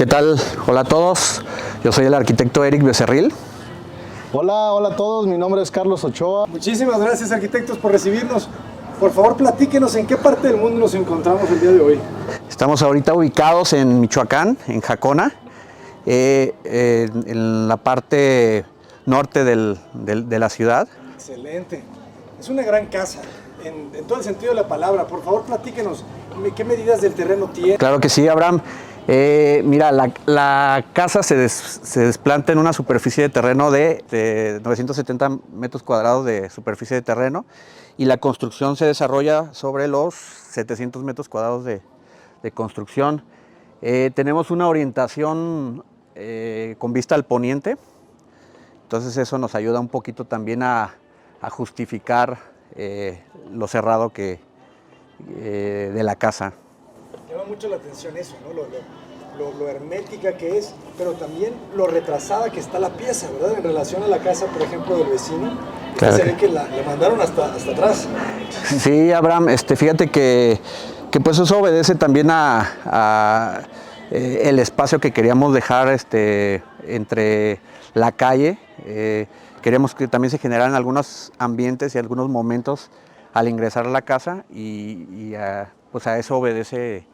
¿Qué tal? Hola a todos, yo soy el arquitecto Eric Becerril. Hola a todos, mi nombre es Carlos Ochoa. Muchísimas gracias, arquitectos, por recibirnos. Por favor, platíquenos en qué parte del mundo nos encontramos el día de hoy. Estamos ahorita ubicados en Michoacán, en Jacona, en la parte norte de la ciudad. Excelente. Es una gran casa, en todo el sentido de la palabra. Por favor, platíquenos qué medidas del terreno tiene. Claro que sí, Abraham. Mira, la casa se desplanta en una superficie de terreno de 970 metros cuadrados de superficie de terreno y la construcción se desarrolla sobre los 700 metros cuadrados de construcción. Tenemos una orientación con vista al poniente, entonces eso nos ayuda un poquito también a justificar lo cerrado de la casa. Llama mucho la atención eso, ¿no? Lo hermética que es, pero también lo retrasada que está la pieza, ¿verdad? En relación a la casa, por ejemplo, del vecino. Claro, se ve que le mandaron hasta atrás. Sí, Abraham, fíjate que pues eso obedece también a el espacio que queríamos dejar entre la calle. Queremos que también se generaran algunos ambientes y algunos momentos al ingresar a la casa y pues a eso obedece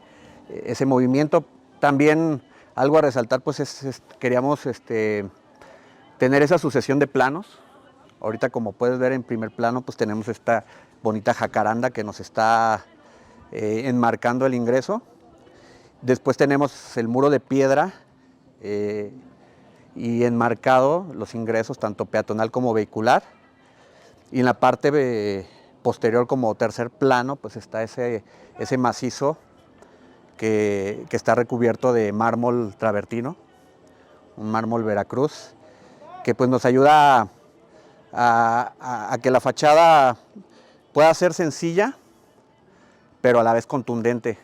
ese movimiento. También algo a resaltar, pues queríamos tener esa sucesión de planos. Ahorita, como puedes ver en primer plano, pues tenemos esta bonita jacaranda que nos está enmarcando el ingreso. Después tenemos el muro de piedra y enmarcado los ingresos, tanto peatonal como vehicular. Y en la parte posterior, como tercer plano, pues está ese macizo que está recubierto de mármol travertino, un mármol Veracruz, que pues nos ayuda a que la fachada pueda ser sencilla, pero a la vez contundente.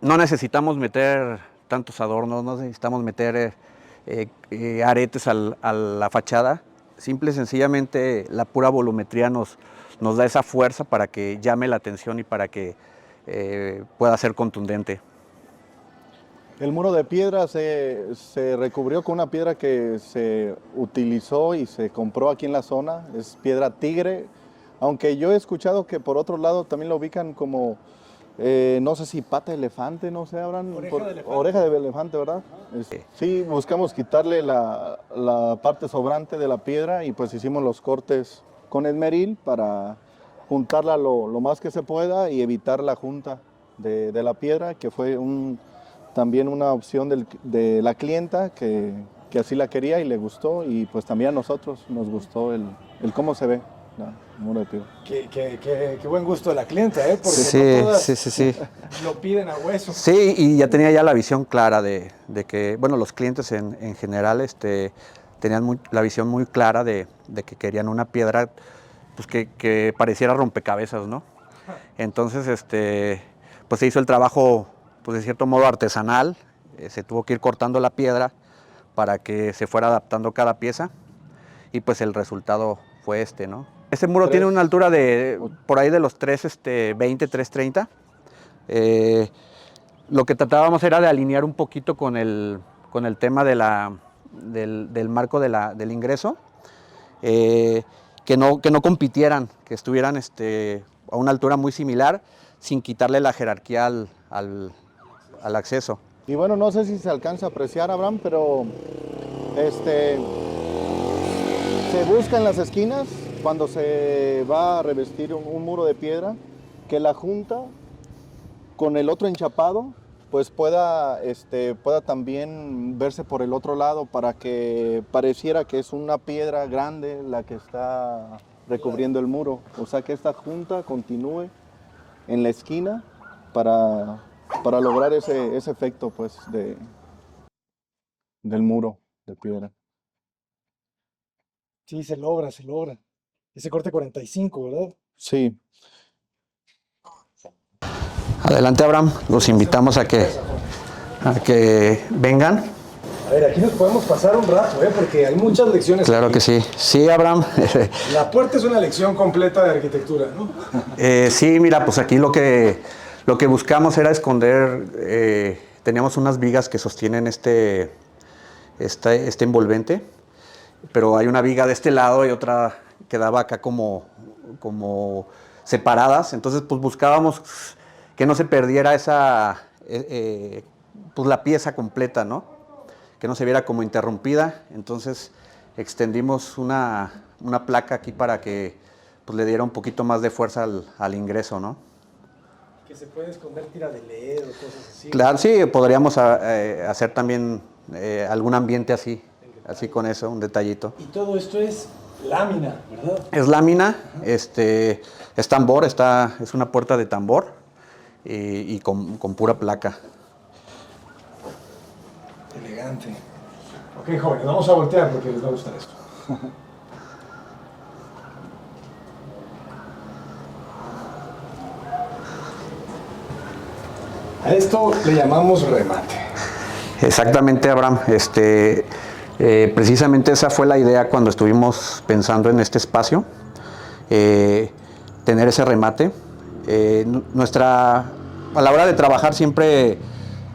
No necesitamos meter tantos adornos, no necesitamos meter aretes a la fachada. Simple y sencillamente la pura volumetría nos da esa fuerza para que llame la atención y para que pueda ser contundente. El muro de piedra se recubrió con una piedra que se utilizó y se compró aquí en la zona, es piedra tigre, aunque yo he escuchado que por otro lado también lo ubican como, no sé si pata de elefante, no sé, habrán oreja de elefante, ¿verdad? Sí, buscamos quitarle la parte sobrante de la piedra y pues hicimos los cortes con esmeril para juntarla lo más que se pueda y evitar la junta de la piedra, que fue también una opción de la clienta que así la quería y le gustó, y pues también a nosotros nos gustó el cómo se ve el muro de piedra. Qué buen gusto de la clienta, ¿eh? Porque sí, no todas sí. lo piden a hueso. Sí, y ya tenía ya la visión clara de que, bueno, los clientes en general tenían la visión muy clara de que querían una piedra pues que pareciera rompecabezas, ¿no? Entonces, pues se hizo el trabajo, pues de cierto modo artesanal, se tuvo que ir cortando la piedra para que se fuera adaptando cada pieza y pues el resultado fue ¿no? Este muro tiene una altura de por ahí de los 320, 330. Lo que tratábamos era de alinear un poquito con el tema del marco del ingreso, que no compitieran, que estuvieran a una altura muy similar, sin quitarle la jerarquía al acceso. Y bueno, no sé si se alcanza a apreciar, Abraham, pero se busca en las esquinas, cuando se va a revestir un muro de piedra, que la junta con el otro enchapado pues pueda también verse por el otro lado, para que pareciera que es una piedra grande la que está recubriendo el muro. O sea, que esta junta continúe en la esquina para lograr ese efecto pues del muro de piedra. Sí, se logra. Ese corte 45, ¿verdad? Sí. Adelante, Abraham, los invitamos a que vengan. A ver, aquí nos podemos pasar un rato, porque hay muchas lecciones. Claro aquí. que sí. Sí, Abraham. La puerta es una lección completa de arquitectura, ¿no? Sí, mira, pues aquí lo que buscamos era esconder, teníamos unas vigas que sostienen este envolvente, pero hay una viga de este lado y otra que daba acá como separadas, entonces pues buscábamos que no se perdiera pues la pieza completa, ¿no? Que no se viera como interrumpida, entonces extendimos una placa aquí para que pues, le diera un poquito más de fuerza al ingreso, ¿no? Que se puede esconder tira de LED o cosas así. Claro, sí, podríamos hacer también algún ambiente así con eso, un detallito. Y todo esto es lámina, ¿verdad? Es lámina, es tambor, es una puerta de tambor y con pura placa. Elegante. Ok, jóvenes, vamos a voltear porque les va a gustar esto. A esto le llamamos remate. Exactamente, Abraham. Precisamente esa fue la idea cuando estuvimos pensando en este espacio, tener ese remate. A la hora de trabajar siempre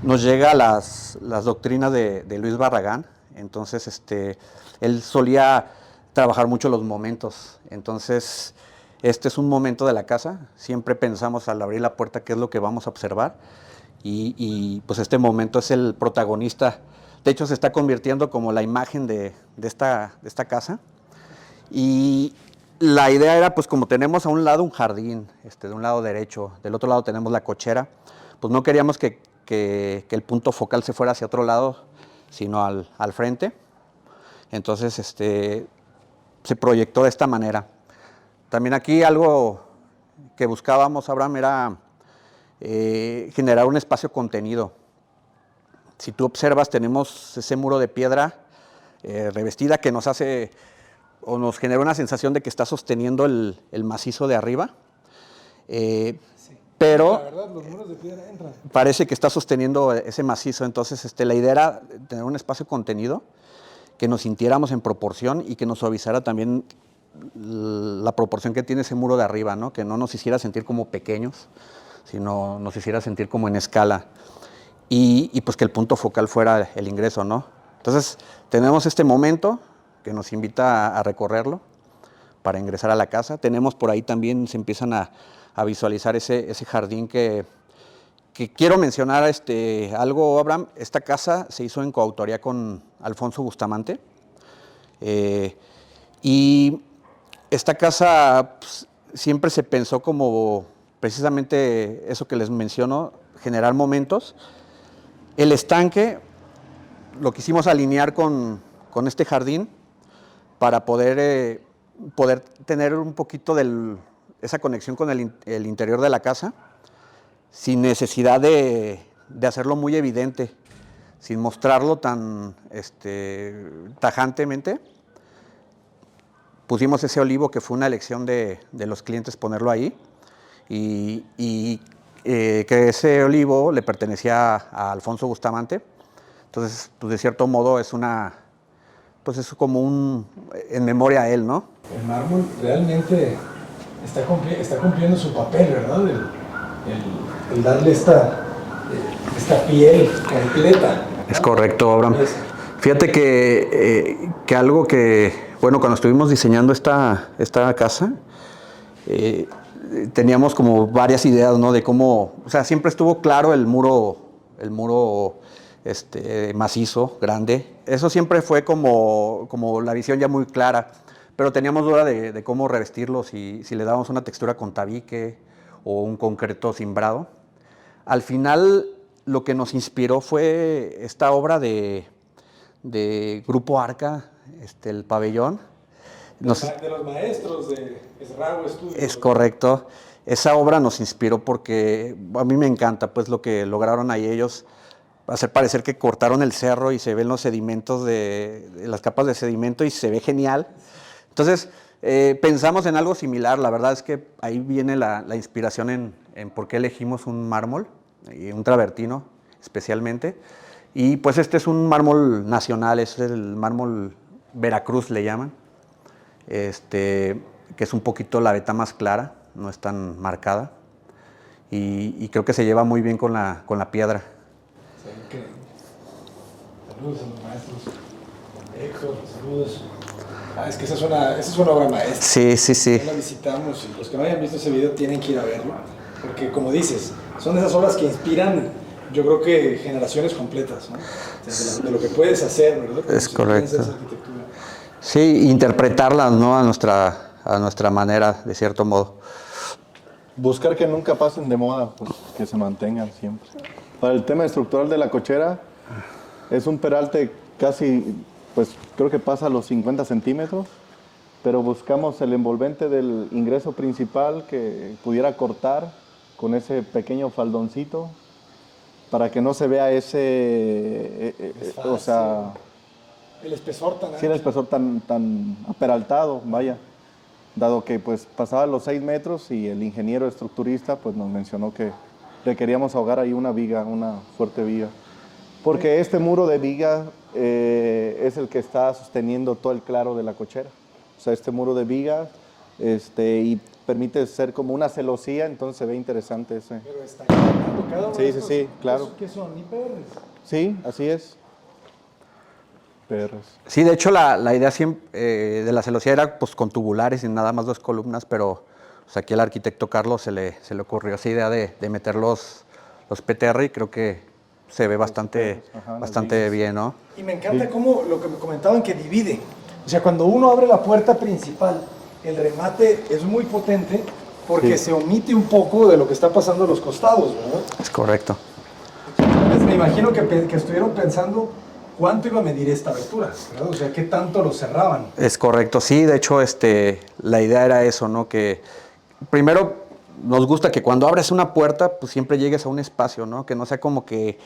nos llega las doctrinas de Luis Barragán, entonces él solía trabajar mucho los momentos, entonces este es un momento de la casa, siempre pensamos al abrir la puerta qué es lo que vamos a observar y pues este momento es el protagonista, de hecho se está convirtiendo como la imagen de esta casa y la idea era pues como tenemos a un lado un jardín, de un lado derecho, del otro lado tenemos la cochera, pues no queríamos que el punto focal se fuera hacia otro lado, sino al frente. Entonces se proyectó de esta manera. También aquí algo que buscábamos, Abraham, era generar un espacio contenido. Si tú observas, tenemos ese muro de piedra revestida que nos hace o nos genera una sensación de que está sosteniendo el macizo de arriba. Pero la verdad, los muros de piedra entran. Parece que está sosteniendo ese macizo, entonces la idea era tener un espacio contenido, que nos sintiéramos en proporción y que nos suavizara también la proporción que tiene ese muro de arriba, ¿no? Que no nos hiciera sentir como pequeños, sino nos hiciera sentir como en escala y pues que el punto focal fuera el ingreso, ¿no? Entonces tenemos este momento que nos invita a recorrerlo para ingresar a la casa. Tenemos por ahí también, se empiezan a visualizar ese jardín que quiero mencionar algo, Abraham. Esta casa se hizo en coautoría con Alfonso Bustamante y esta casa pues, siempre se pensó como precisamente eso que les menciono, generar momentos. El estanque lo quisimos alinear con este jardín para poder tener un poquito esa conexión con el interior de la casa, sin necesidad de hacerlo muy evidente, sin mostrarlo tan tajantemente. Pusimos ese olivo que fue una elección de los clientes ponerlo ahí y que ese olivo le pertenecía a Alfonso Bustamante. Entonces, pues de cierto modo es como en memoria a él, ¿no? El mármol realmente está cumpliendo su papel, ¿verdad? El darle esta piel completa. Es correcto, Abraham. Fíjate que algo bueno, cuando estuvimos diseñando esta casa, teníamos como varias ideas, ¿no? De cómo, o sea, siempre estuvo claro el muro macizo, grande. Eso siempre fue como la visión ya muy clara, pero teníamos duda de cómo revestirlo, si le dábamos una textura con tabique o un concreto cimbrado. Al final, lo que nos inspiró fue esta obra de Grupo Arca, el pabellón. De los maestros de Esrago Studio. Es correcto. Esa obra nos inspiró porque a mí me encanta pues lo que lograron ahí ellos, hacer parecer que cortaron el cerro y se ven los sedimentos de las capas de sedimento y se ve genial. Entonces pensamos en algo similar. La verdad es que ahí viene la inspiración en por qué elegimos un mármol y un travertino especialmente. Y pues este es un mármol nacional, es el mármol Veracruz le llaman, que es un poquito la veta más clara, no es tan marcada. Y creo que se lleva muy bien con la piedra. Saludos a los maestros. Héctor, saludos. Es que esa es una obra maestra. Sí, sí, sí. Ya la visitamos y los que no hayan visto ese video tienen que ir a verlo. Porque como dices, son esas obras que inspiran, yo creo que generaciones completas, ¿no? De lo que puedes hacer, ¿verdad? Como Es correcto. esa arquitectura. Sí, interpretarlas, ¿no? A nuestra manera, de cierto modo. Buscar que nunca pasen de moda, pues, que se mantengan siempre. Para el tema estructural de la cochera, es un peralte casi, pues creo que pasa los 50 centímetros, pero buscamos el envolvente del ingreso principal que pudiera cortar con ese pequeño faldoncito para que no se vea ese, o sea, el espesor tan sí, el espesor tan aperaltado, vaya, dado que pues pasaba los 6 metros y el ingeniero estructurista pues nos mencionó que requeríamos ahogar ahí una viga, una fuerte viga. Porque este muro de viga es el que está sosteniendo todo el claro de la cochera. O sea, este muro de viga y permite ser como una celosía, entonces se ve interesante ese. Pero está quedando cada uno de estos, sí, claro. ¿Qué son? ¿IPRs? Sí, así es. PRs. Sí, de hecho la idea de la celosía era pues con tubulares y nada más 2 columnas, pero pues, aquí al arquitecto Carlos se le ocurrió esa idea de meter los PTR y creo que se ve bastante bien, ¿no? Y me encanta cómo lo que me comentaban que divide. O sea, cuando uno abre la puerta principal, el remate es muy potente porque se omite un poco de lo que está pasando a los costados, ¿verdad? Es correcto. Entonces, me imagino que estuvieron pensando cuánto iba a medir esta abertura, ¿verdad? O sea, qué tanto lo cerraban. Es correcto, sí, de hecho la idea era eso, ¿no? Que primero nos gusta que cuando abres una puerta, pues siempre llegues a un espacio, ¿no? Que no sea como que,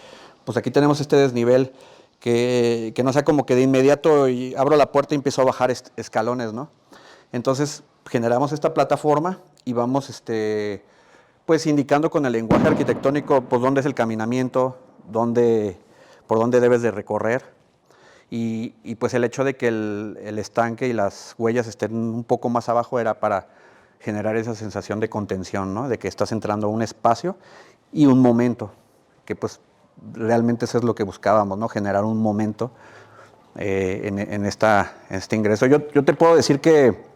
pues aquí tenemos este desnivel, que no sea como que de inmediato y abro la puerta y empiezo a bajar escalones, ¿no? Entonces generamos esta plataforma y vamos, pues indicando con el lenguaje arquitectónico, pues dónde es el caminamiento, por dónde debes de recorrer. Y pues el hecho de que el estanque y las huellas estén un poco más abajo era para generar esa sensación de contención, ¿no? De que estás entrando a un espacio y un momento, que pues realmente eso es lo que buscábamos, ¿no? Generar un momento en este ingreso. Yo te puedo decir que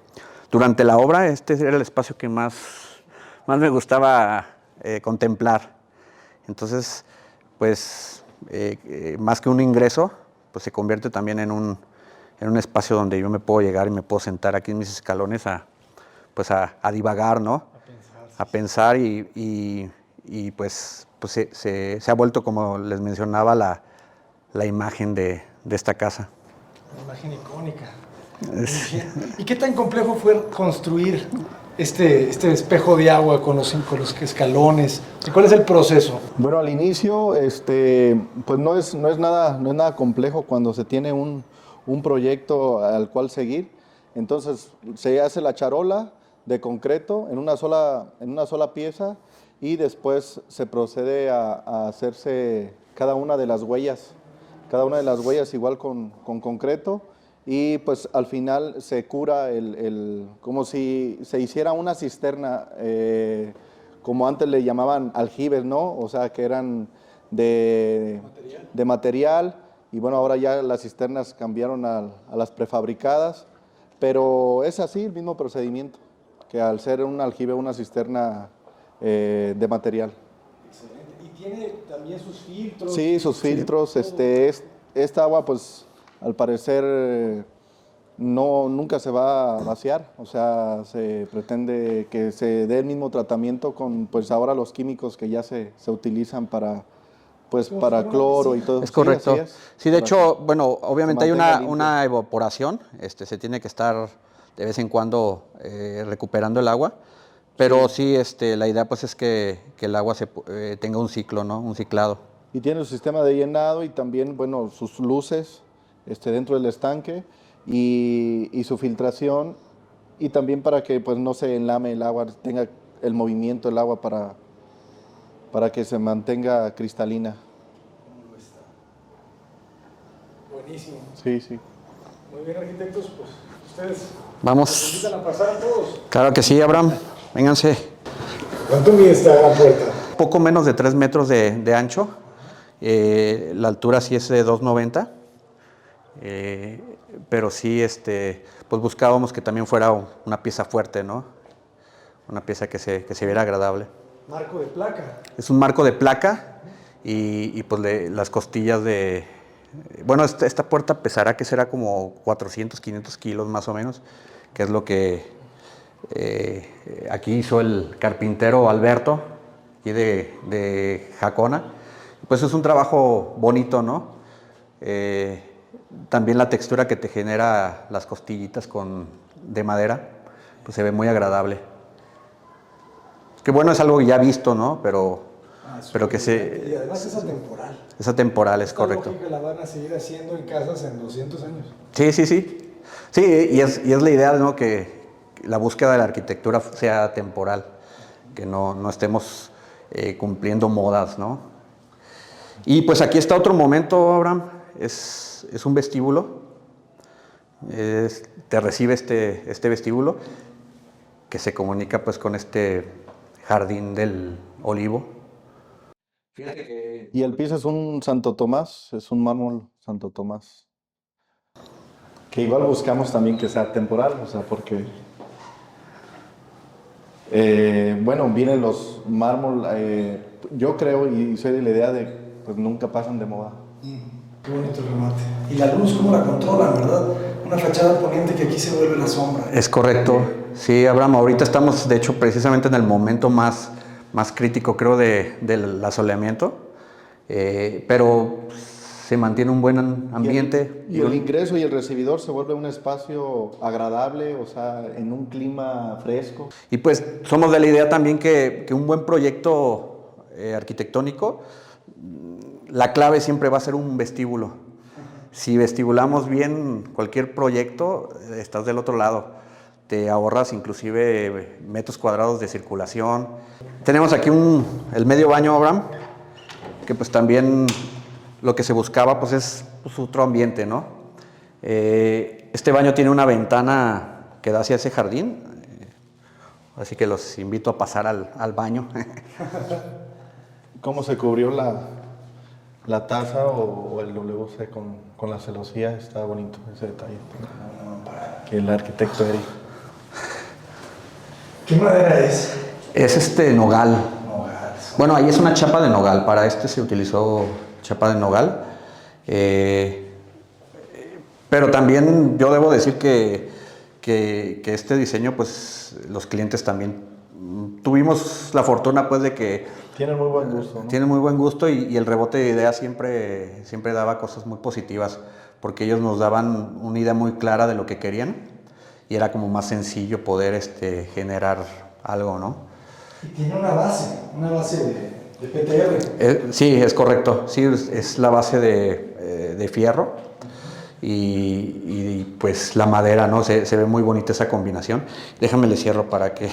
durante la obra este era el espacio que más me gustaba contemplar. Entonces, pues más que un ingreso, pues se convierte también en un espacio donde yo me puedo llegar y me puedo sentar aquí en mis escalones a divagar, ¿no? A pensar y pues se ha vuelto, como les mencionaba, la imagen de esta casa. Una imagen icónica. ¿Y qué tan complejo fue construir este espejo de agua con los escalones? ¿Y cuál es el proceso? Bueno, al inicio, pues no es nada complejo cuando se tiene un proyecto al cual seguir. Entonces se hace la charola de concreto en una sola pieza y después se procede a hacerse cada una de las huellas igual con concreto y pues al final se cura como si se hiciera una cisterna, como antes le llamaban aljibes, ¿no? O sea, que eran de material y bueno, ahora ya las cisternas cambiaron a las prefabricadas, pero es así el mismo procedimiento, que al ser un aljibe, una cisterna de material. Excelente. ¿Y tiene también sus filtros? Sí, sus filtros. Esta agua, pues, al parecer nunca se va a vaciar. O sea, se pretende que se dé el mismo tratamiento con, pues, ahora los químicos que ya se utilizan para cloro y todo. Es correcto. Sí, así es. Sí, de hecho, bueno, obviamente hay mantenga una evaporación, se tiene que estar de vez en cuando recuperando el agua, pero sí, la idea pues es que el agua tenga un ciclo, ¿no? Un ciclado. Y tiene su sistema de llenado y también, bueno, sus luces dentro del estanque y su filtración y también para que pues no se enlame el agua, tenga el movimiento del agua para que se mantenga cristalina. Buenísimo. Sí, sí. Muy bien, arquitectos, pues ustedes Vamos. nos invitan a pasar a todos. Claro que sí, Abraham. Vénganse. ¿Cuánto mide esta gran puerta? Poco menos de 3 metros de ancho. La altura sí es de 2,90. Pero sí, pues buscábamos que también fuera una pieza fuerte, ¿no? Una pieza que se viera agradable. Marco de placa. Es un marco de placa y pues las costillas de... Bueno, esta puerta pesará que será como 400, 500 kilos más o menos, que es lo que aquí hizo el carpintero Alberto, aquí de Jacona. Pues es un trabajo bonito, ¿no? También la textura que te genera las costillitas de madera, pues se ve muy agradable. Que bueno, es algo ya visto, ¿no? Pero que Y además es atemporal. es atemporal, es Esta correcto. lógica la van a seguir haciendo en casas en 200 años. Sí, sí, sí. Sí, y es la idea, ¿no? Que la búsqueda de la arquitectura sea temporal, que no estemos cumpliendo modas, ¿no? Y pues aquí está otro momento, Abraham, es un vestíbulo, te recibe este vestíbulo que se comunica pues con este jardín del olivo. Y el piso es un Santo Tomás, es un mármol Santo Tomás. Que igual buscamos también que sea temporal, o sea, porque bueno, vienen los mármol, yo creo y soy de la idea de pues nunca pasan de moda. Qué bonito remate. Y la luz, ¿cómo la controlan, verdad? Una fachada poniente que aquí se vuelve la sombra. Es correcto. Sí, Abraham, ahorita estamos, de hecho, precisamente en el momento más crítico, creo, del asoleamiento, pero se mantiene un buen ambiente. Y el ingreso y el recibidor se vuelve un espacio agradable, o sea, en un clima fresco. Y pues somos de la idea también que un buen proyecto arquitectónico, la clave siempre va a ser un vestíbulo. Si vestibulamos bien cualquier proyecto, estás del otro lado. Te ahorras inclusive metros cuadrados de circulación. Tenemos aquí el medio baño, Abraham, que pues también lo que se buscaba pues es pues, otro ambiente, ¿no? Este baño tiene una ventana que da hacia ese jardín, así que los invito a pasar al baño. ¿Cómo se cubrió la taza o el WC con la celosía? Está bonito ese detalle. Que el arquitecto Eric. ¿Qué madera es? Es nogal. Bueno, ahí es una chapa de nogal. Para se utilizó chapa de nogal. Pero también yo debo decir que este diseño, pues los clientes también tuvimos la fortuna pues de que tienen muy buen gusto, ¿no? Tienen muy buen gusto y el rebote de ideas siempre daba cosas muy positivas, porque ellos nos daban una idea muy clara de lo que querían y era como más sencillo poder generar algo, ¿no? Y tiene una base de PTR. Sí, es correcto. Sí, es la base de fierro y pues la madera, ¿no? Se ve muy bonita esa combinación. Déjame le cierro para que...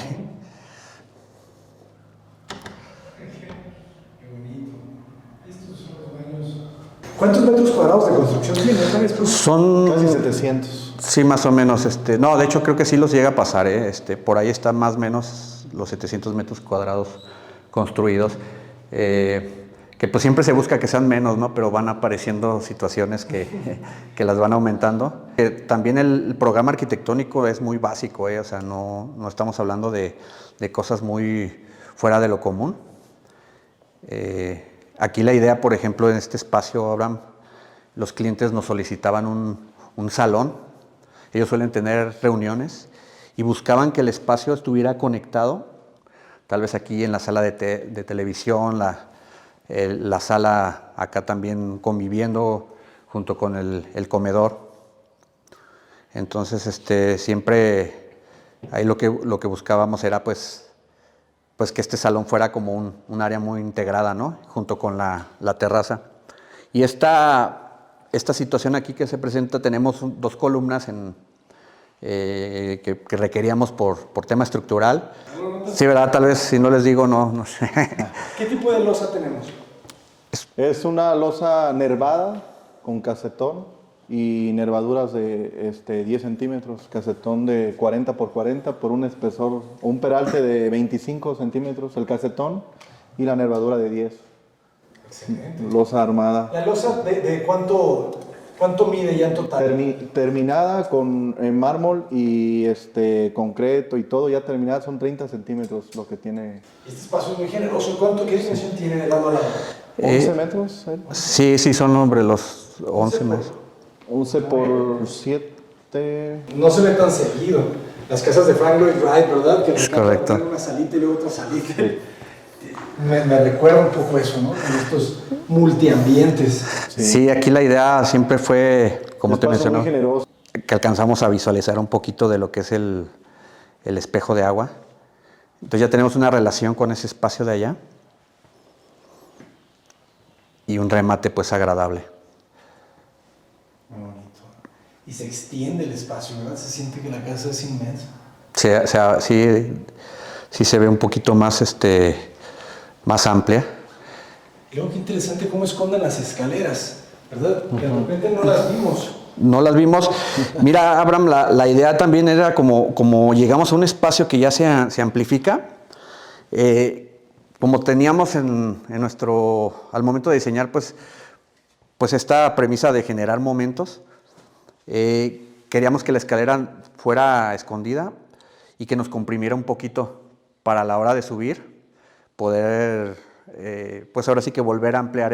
¿Cuántos metros cuadrados de construcción tiene? Son casi 700. Sí, más o menos. No, de hecho creo que sí los llega a pasar. Por ahí está más o menos los 700 metros cuadrados construidos. Que pues siempre se busca que sean menos, ¿no? Pero van apareciendo situaciones que las van aumentando. También el programa arquitectónico es muy básico, o sea, no estamos hablando de cosas muy fuera de lo común. Aquí la idea, por ejemplo, en este espacio, Abraham, los clientes nos solicitaban un salón. Ellos suelen tener reuniones y buscaban que el espacio estuviera conectado, tal vez aquí en la sala de televisión, la sala acá también conviviendo junto con el comedor. Entonces, siempre ahí lo que buscábamos era pues que este salón fuera como un área muy integrada, ¿no? Junto con la terraza. Y esta situación aquí que se presenta, tenemos 2 columnas que requeríamos por tema estructural. Sí, ¿verdad? Tal vez si no les digo, no sé. ¿Qué tipo de losa tenemos? Es una losa nervada con casetón. y nervaduras de 10 centímetros, casetón de 40 por 40 por un espesor, o un peralte de 25 centímetros, el casetón, y la nervadura de 10. Excelente. Losa armada. ¿La losa de cuánto mide ya en total? Terminada con mármol y concreto y todo, ya terminada son 30 centímetros lo que tiene. Este espacio es muy generoso. ¿Qué dimensión tiene de lado a lado? 11 metros. Sí, son hombre los 11 metros. 11 por 7. No se ve tan seguido. Las casas de Frank Lloyd Wright, ¿verdad? Que Es correcto. una salita y luego otra salita. Sí. Me recuerda un poco eso, ¿no? En estos multiambientes. Sí, aquí la idea siempre fue, como te mencionó, muy generoso. que alcanzamos a visualizar un poquito de lo que es el espejo de agua. Entonces ya tenemos una relación con ese espacio de allá y un remate pues agradable. Muy bonito. Y se extiende el espacio, ¿verdad? Se siente que la casa es inmensa. Sí se ve un poquito más, más amplia. Y luego qué interesante cómo esconden las escaleras, ¿verdad? Que de repente no las vimos. No las vimos. Mira, Abraham, la idea también era como llegamos a un espacio que ya se amplifica, como teníamos en al momento de diseñar, pues esta premisa de generar momentos, queríamos que la escalera fuera escondida y que nos comprimiera un poquito para la hora de subir, poder, pues ahora sí que volver a ampliar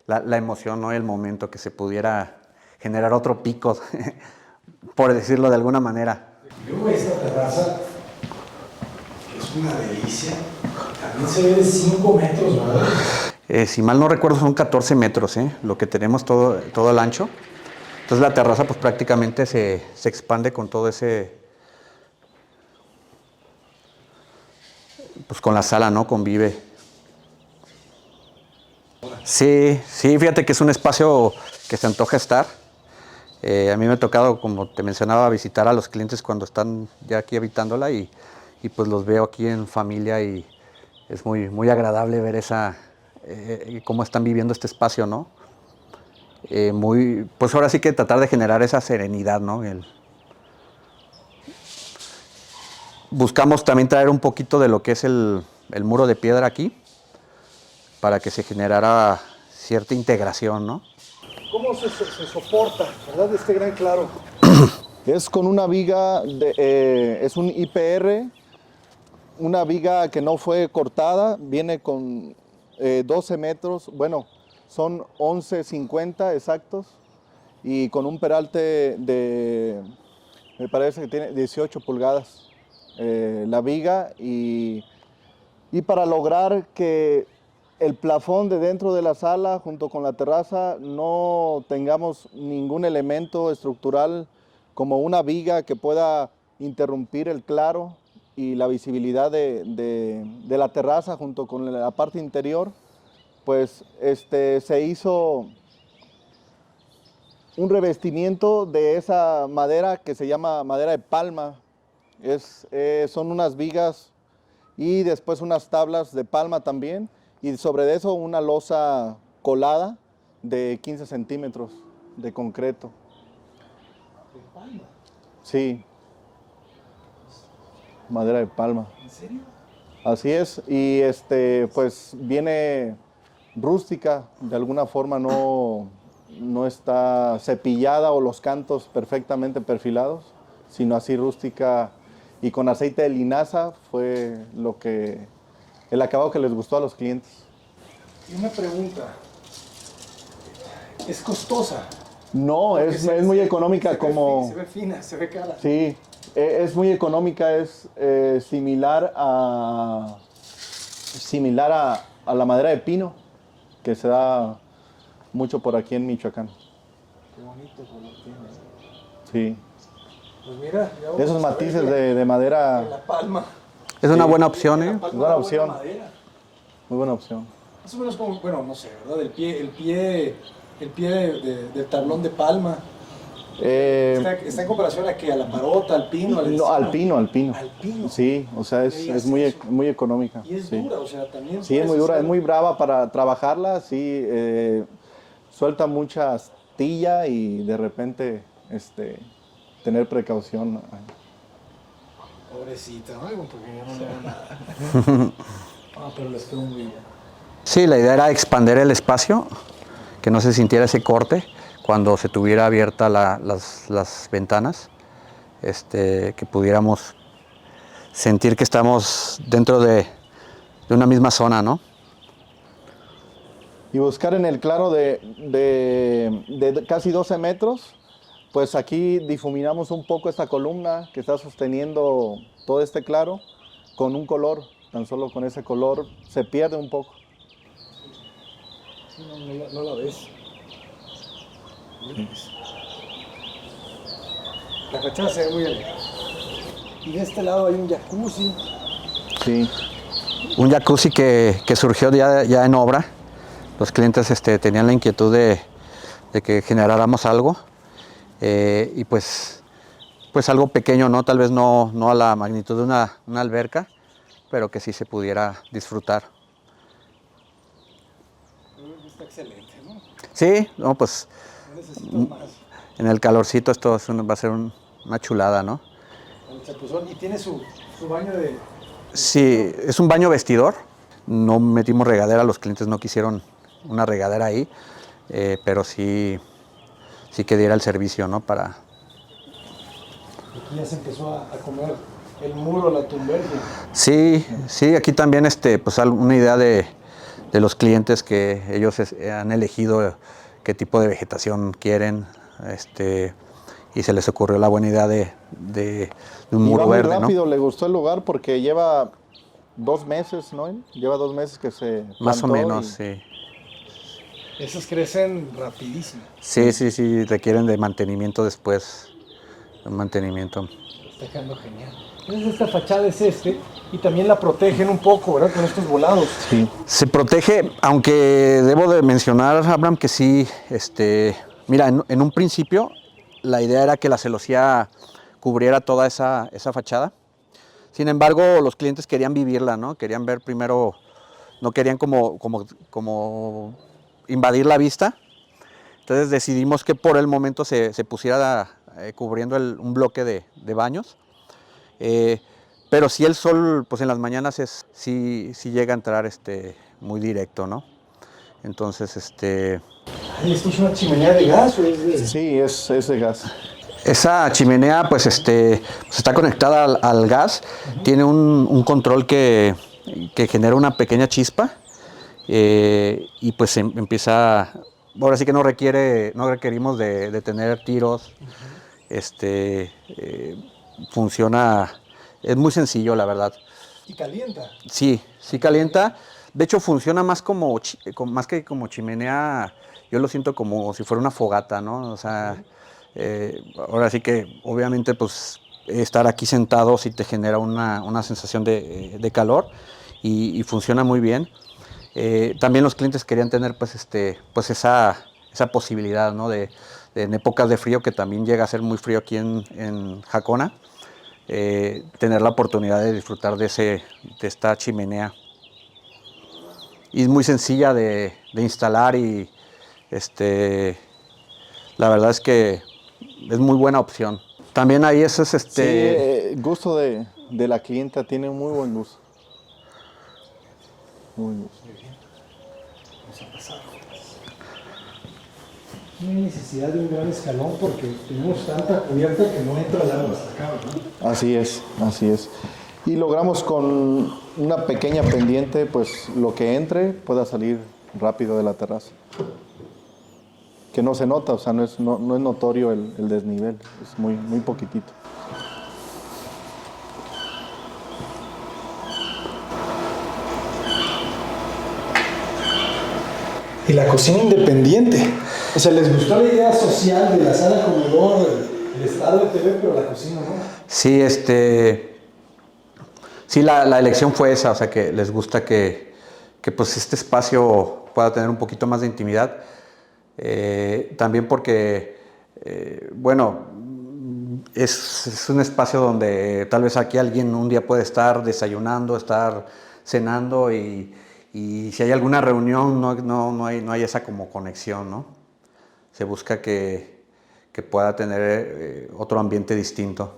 la emoción, ¿no? El momento, que se pudiera generar otro pico, por decirlo de alguna manera. Luego esta terraza, que es una delicia, también se ve de 5 metros, ¿verdad? Si mal no recuerdo son 14 metros, lo que tenemos todo el ancho. Entonces la terraza pues prácticamente se expande con todo ese, pues con la sala, ¿no? Convive. Sí, fíjate que es un espacio que se antoja estar. A mí me ha tocado, como te mencionaba, visitar a los clientes cuando están ya aquí habitándola y pues los veo aquí en familia y es muy agradable ver cómo están viviendo este espacio, ¿no? Pues ahora sí que tratar de generar esa serenidad, ¿no? Buscamos también traer un poquito de lo que es el muro de piedra aquí, para que se generara cierta integración, ¿no? ¿Cómo se soporta, verdad, este gran claro? Es con una viga, es un IPR, una viga que no fue cortada, viene con 12 metros, bueno, son 11.50 exactos, y con un peralte me parece que tiene 18 pulgadas la viga, y para lograr que el plafón de dentro de la sala junto con la terraza no tengamos ningún elemento estructural como una viga que pueda interrumpir el claro y la visibilidad de la terraza junto con la parte interior, pues se hizo un revestimiento de esa madera que se llama madera de palma. Son unas vigas y después unas tablas de palma también, y sobre eso una losa colada de 15 centímetros de concreto. ¿De palma? Sí, madera de palma. ¿En serio? Así es, y pues viene rústica, de alguna forma no está cepillada o los cantos perfectamente perfilados, sino así rústica y con aceite de linaza fue el acabado que les gustó a los clientes. Y una pregunta, ¿es costosa? No, es muy económica como... Se ve fina, se ve cara. Sí, es muy económica, es similar a la madera de pino, que se da mucho por aquí en Michoacán. Qué bonito color tiene. Sí. Pues mira, Esos matices de madera... La palma. Es una buena opción, ¿eh? Buena opción. Muy buena opción. Más o menos como, bueno, no sé, ¿verdad? El pie del tablón de palma. ¿Está en comparación a qué? ¿A la parota, al pino? No, al pino. ¿Al pino? Sí, o sea, es muy económica. Y es sí. dura, o sea, también. Sí, es muy dura, es muy brava para trabajarla, sí. Suelta muchas tortilla y de repente tener precaución, ¿no? Pobrecita, ¿no? Porque yo no le veo nada. Pero les quedó muy bien. Sí, la idea era expandir el espacio, que no se sintiera ese corte cuando se tuviera abiertas las ventanas, que pudiéramos sentir que estamos dentro de una misma zona, ¿no? Y buscar en el claro de casi 12 metros, pues aquí difuminamos un poco esta columna que está sosteniendo todo este claro con un color, tan solo con ese color se pierde un poco. Sí, no la ves. La fachada se ve muy elegante. Y de este lado hay un jacuzzi. Sí. Un jacuzzi que surgió ya en obra. Los clientes tenían la inquietud de que generáramos algo. Y pues algo pequeño, ¿no? Tal vez no a la magnitud de una alberca, pero que sí se pudiera disfrutar. Está excelente, ¿no? Sí, no, pues No necesito más. en el calorcito esto va a ser una chulada, ¿no? El chapuzón. Y tiene su baño de... Sí, es un baño vestidor. No metimos regadera, los clientes no quisieron una regadera ahí, pero sí que diera el servicio, ¿no? Aquí ya se empezó a comer el muro, la tumbergia. Sí, aquí también pues una idea de los clientes que ellos han elegido qué tipo de vegetación quieren, y se les ocurrió la buena idea de un muro verde, ¿no? Muy rápido, le gustó el lugar porque lleva 2 meses, ¿no? Lleva 2 meses que se plantó. Más o menos, sí. Esos crecen rapidísimo. Sí, requieren de mantenimiento después, un mantenimiento. Está quedando genial. Entonces esta fachada es y también la protegen un poco, ¿verdad? Con estos volados. Sí. Se protege, aunque debo de mencionar, Abraham, que sí, mira, en un principio la idea era que la celosía cubriera toda esa fachada. Sin embargo, los clientes querían vivirla, ¿no? Querían ver primero, no querían como invadir la vista. Entonces decidimos que por el momento se pusiera cubriendo un bloque de baños. Pero sí el sol, pues en las mañanas sí llega a entrar muy directo, ¿no? Entonces, ¿Esto es una chimenea de gas o es de...? Sí, es de gas. Esa chimenea pues está conectada al gas, tiene un control que genera una pequeña chispa, y pues empieza, ahora sí que no requerimos de tener tiros, funciona, es muy sencillo la verdad. ¿Y calienta? Sí calienta, de hecho funciona más más que como chimenea, yo lo siento como si fuera una fogata, ¿no? O sea, ahora sí que obviamente pues estar aquí sentado sí te genera una sensación de calor y funciona muy bien. También los clientes querían tener pues esa posibilidad, ¿no? En épocas de frío, que también llega a ser muy frío aquí en Jacona, tener la oportunidad de disfrutar de esta chimenea. Y es muy sencilla de instalar y la verdad es que es muy buena opción. También ahí eso es Sí, el gusto de la clienta tiene muy buen gusto. Muy buen gusto. Vamos a pasar. No hay necesidad de un gran escalón porque tenemos tanta cubierta que no entra el agua hasta acá, ¿no? Así es. Y logramos con una pequeña pendiente, pues lo que entre pueda salir rápido de la terraza. Que no se nota, o sea, no es notorio el desnivel, es muy poquitito. Y la cocina independiente. O sea, les gustó la idea social de la sala comedor, el estado de TV, pero la cocina no. Sí, sí, la elección fue esa, o sea, que les gusta que pues este espacio pueda tener un poquito más de intimidad. También porque, bueno, es un espacio donde tal vez aquí alguien un día puede estar desayunando, estar cenando y si hay alguna reunión no hay esa como conexión, ¿no? se busca que pueda tener otro ambiente distinto.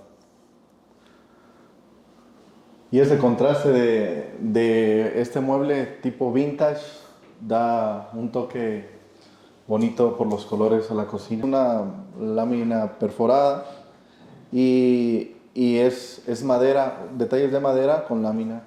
Y ese contraste de este mueble tipo vintage da un toque bonito por los colores a la cocina. Una lámina perforada y es madera, detalles de madera con lámina.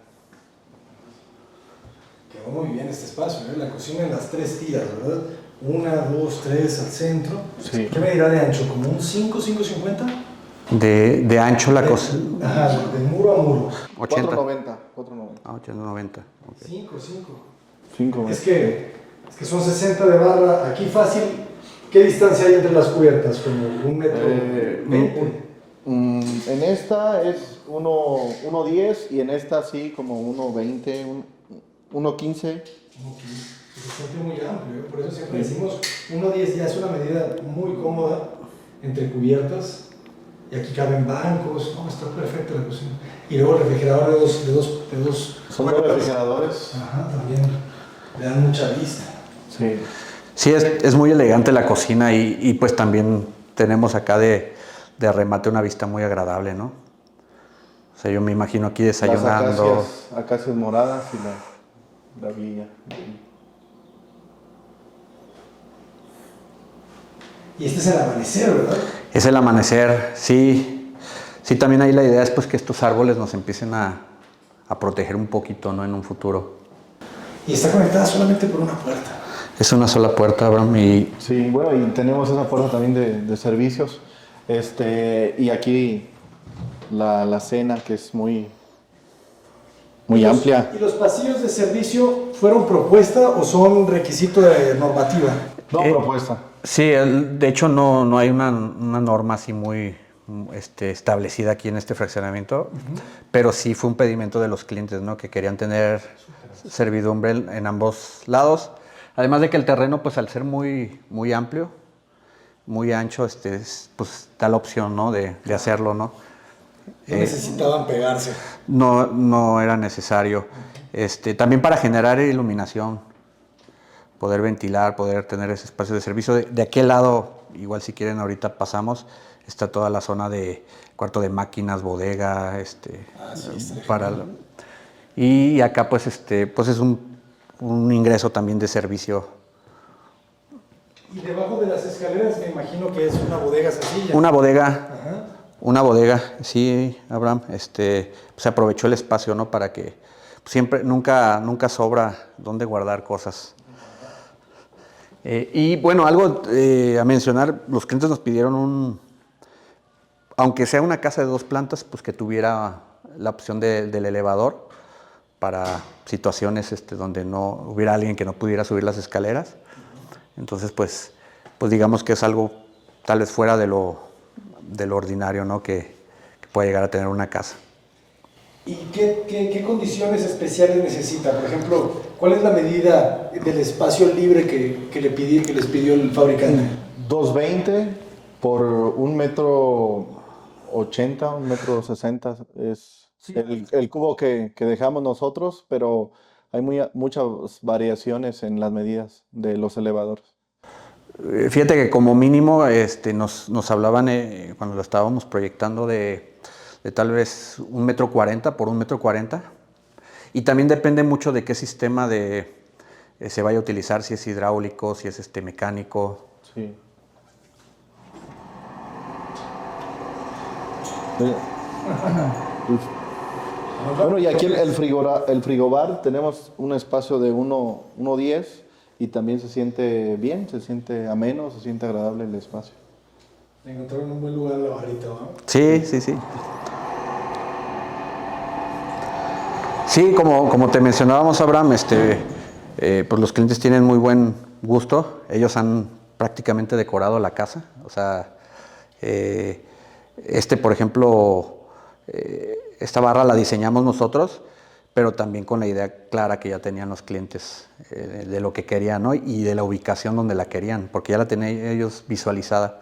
Quedó muy bien este espacio, ¿eh? La cocina en las 3 tiras, ¿verdad? 1, 2, 3 al centro. Sí. ¿Qué medida de ancho? ¿Como un 5, 5,50? De ancho la cocina. Ajá, de muro a muro. 80. 490. Ah, 80-90. Okay. 5. Es que son 60 de barra. Aquí fácil, ¿qué distancia hay entre las cubiertas? Como 1,20 m. En esta es 1.10 y en esta sí como 1.20, 1.15. Se siente muy amplio, ¿eh? Por eso siempre decimos 1,10 ya es una medida muy cómoda entre cubiertas. Y aquí caben bancos, no, está perfecta la cocina. Y luego el refrigerador de dos Son dos refrigeradores. Ajá, también le dan mucha vista. Sí. Sí, es muy elegante la cocina y pues también tenemos acá de remate una vista muy agradable, ¿no? O sea, yo me imagino aquí desayunando. Las acacias moradas y la villa. Y este es el amanecer, ¿verdad? Es el amanecer, sí. Sí, también ahí la idea es pues que estos árboles nos empiecen a proteger un poquito, ¿no? En un futuro. Y está conectada solamente por una puerta. Es una sola puerta, Abraham, y... Sí, bueno, y tenemos esa puerta también de servicios. Y aquí la cena, que es muy amplia. ¿Y los pasillos de servicio fueron propuesta o son requisito de normativa? No, propuesta. Sí, de hecho no hay una norma así muy establecida aquí en este fraccionamiento, pero sí fue un pedimento de los clientes, ¿no? Que querían tener servidumbre en ambos lados. Además de que el terreno, pues al ser muy amplio, muy ancho, pues da la opción, ¿no? de hacerlo, ¿no? No necesitaban pegarse. No era necesario. También para generar iluminación, poder ventilar, poder tener ese espacio de servicio. De aquel lado, igual si quieren ahorita pasamos, está toda la zona de cuarto de máquinas, bodega, y acá pues es un ingreso también de servicio. Y debajo de las escaleras me imagino que es una bodega sencilla. Una bodega. Ajá. Una bodega, sí, Abraham, se aprovechó el espacio, ¿no? Para que siempre, nunca sobra dónde guardar cosas. Y bueno, algo a mencionar, los clientes nos pidieron aunque sea una casa de 2 plantas, pues que tuviera la opción del elevador para situaciones donde no hubiera alguien que no pudiera subir las escaleras. Entonces, pues digamos que es algo tal vez fuera de lo ordinario, ¿no? Que pueda llegar a tener una casa. ¿Y qué condiciones especiales necesita? Por ejemplo, ¿cuál es la medida del espacio libre que les pidió el fabricante? 220 por 1,80 m, 1,60 m es sí. el cubo que dejamos nosotros, pero hay muchas variaciones en las medidas de los elevadores. Fíjate que como mínimo nos hablaban cuando lo estábamos proyectando de tal vez 1,40 m por 1,40 m. Y también depende mucho de qué sistema se vaya a utilizar, si es hidráulico, si es mecánico. Sí. Bueno, y aquí el frigobar tenemos un espacio de 1,10 y también se siente bien, se siente ameno, se siente agradable el espacio. Encontraron un buen lugar la barrita, ¿no? Sí. Sí, como te mencionábamos, Abraham, pues los clientes tienen muy buen gusto. Ellos han prácticamente decorado la casa. O sea, por ejemplo, esta barra la diseñamos nosotros, pero también con la idea clara que ya tenían los clientes de lo que querían, ¿no? Y de la ubicación donde la querían, porque ya la tenían ellos visualizada.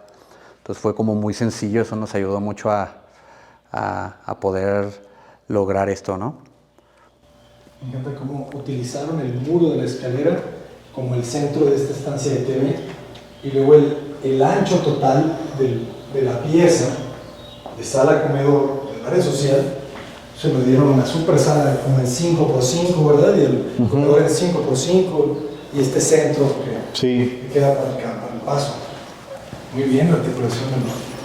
Entonces fue como muy sencillo, eso nos ayudó mucho a poder lograr esto, ¿no? Me encanta cómo utilizaron el muro de la escalera como el centro de esta estancia de TV y luego el ancho total de la pieza, de sala, comedor, del área social, se lo dieron una super sala como en 5x5, ¿verdad? Y el comedor en 5x5 y este centro que queda para el paso. Muy bien la articulación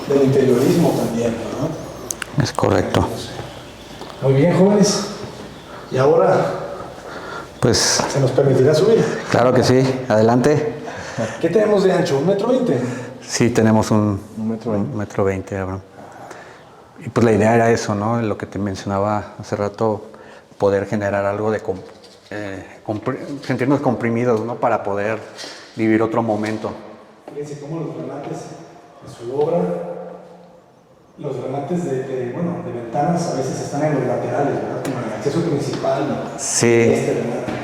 del interiorismo también, ¿no? Es correcto. Muy bien, jóvenes. Y ahora, pues, ¿se nos permitirá subir? Claro que sí, adelante. ¿Qué tenemos de ancho? ¿1,20 m? Sí, tenemos un 1,20 m, Abraham. Y pues la idea era eso, ¿no? Lo que te mencionaba hace rato, poder generar algo de sentirnos comprimidos, ¿no? Para poder vivir otro momento. Fíjense cómo los remates de su obra, los remates de ventanas a veces están en los laterales, ¿verdad? Como en el acceso principal, ¿no? Sí. Este remate.